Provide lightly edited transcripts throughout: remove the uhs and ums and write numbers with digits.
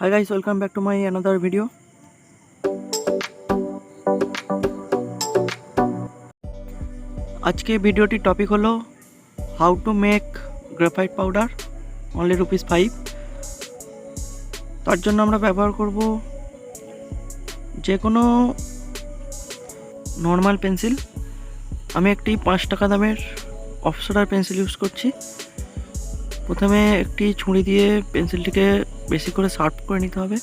Hi guys, welcome back to my another video. আজকে ভিডিওটির topic হলো how to make graphite powder only ₹5। তার জন্য আমরা ব্যবহার করব যে কোনো নর্মাল পেন্সিল। আমি একটি 5 টাকা দামের অফশোরার পেন্সিল ইউজ করছি। প্রথমে একটি ছুরি দিয়ে পেন্সিলটিকে বেশি করে শার্প করে নিতে হবে।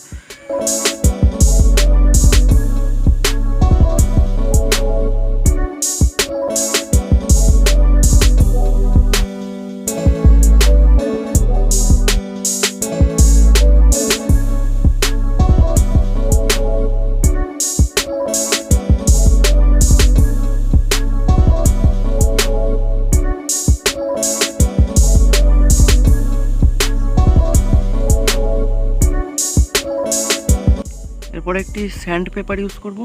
এরপর একটি স্যান্ড পেপার ইউজ করব।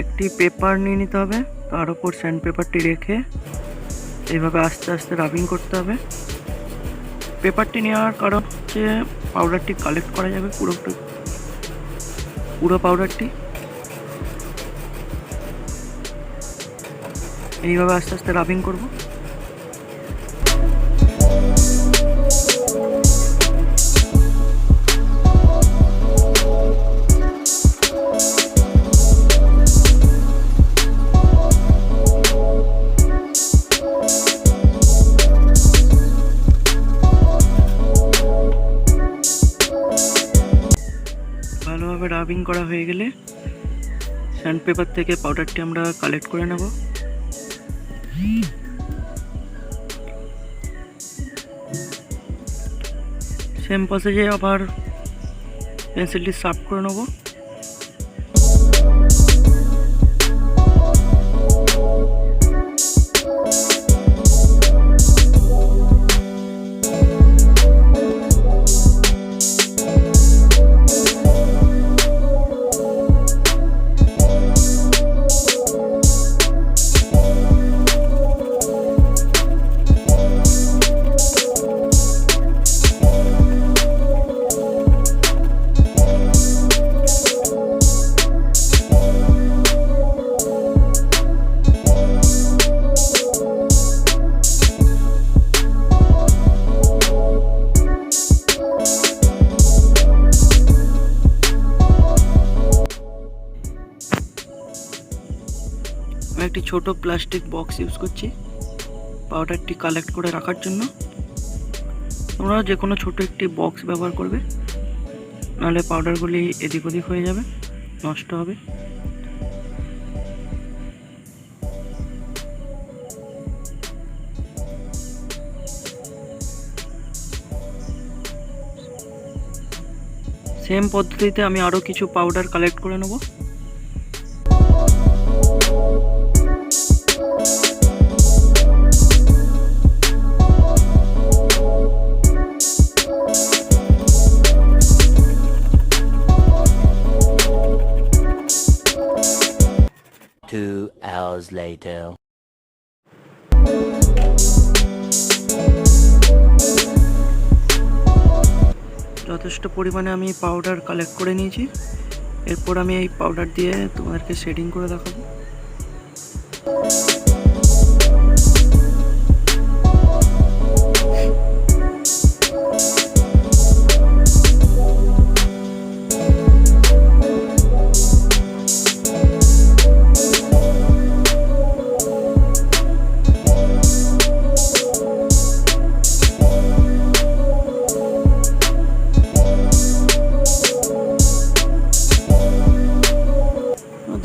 একটি পেপার নিয়ে নিতে হবে, তার উপর স্যান্ড পেপারটি রেখে এইভাবে আস্তে আস্তে রাবিং করতে হবে। পেপারটি নেওয়ার কারণ হচ্ছে পাউডারটি কালেক্ট করা যাবে পুরো পাউডারটি। এইভাবে আস্তে আস্তে রাবিং করব। ভালোভাবে রাবিং করা হয়ে গেলে স্যান্ড পেপার থেকে পাউডারটি আমরা কালেক্ট করে নেব। সেম প্রসেসে আবার পেন্সিলটি শার্প করে নেব। আমি একটি ছোট প্লাস্টিক বক্স ইউজ করছি পাউডারটি কালেক্ট করে রাখার জন্য। তোমরা যে কোনো ছোট একটি বক্স ব্যবহার করবে, নাহলে পাউডারগুলি এদিক ওদিক হয়ে যাবে, নষ্ট হবে। সেম পদ্ধতিতে আমি আরও কিছু পাউডার কালেক্ট করে নেব। Two hours later. যথেষ্ট পরিমাণে আমি পাউডার কালেক্ট করে নিয়েছি। এরপর আমি এই পাউডার দিয়ে তোমাদেরকে শেডিং করে দেখাবো।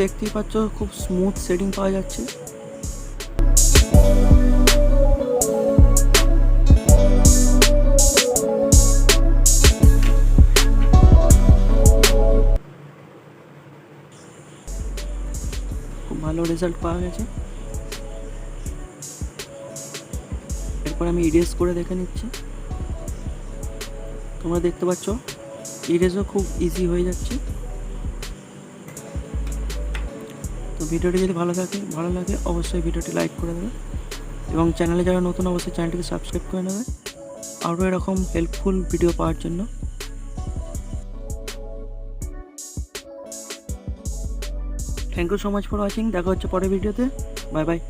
দেখতেই পাচ্ছ খুব স্মুথ শেডিং পাওয়া যাচ্ছে। খুব ভালো রেজাল্ট পাওয়া গেছে। এরপর আমি ইরেজ করে দেখে নিচ্ছি। তোমরা দেখতে পাচ্ছ ইরেজও খুব ইজি হয়ে যাচ্ছে। তো ভিডিওটি যদি ভালো লাগে অবশ্যই ভিডিওটি লাইক করে দেবে এবং চ্যানেলে যারা নতুন অবশ্যই চ্যানেলটিকে সাবস্ক্রাইব করে নেবে। আরও এরকম হেল্পফুল ভিডিও পাওয়ার জন্য। Thank you so much for watching. দেখা হচ্ছে পরের ভিডিওতে। Bye by.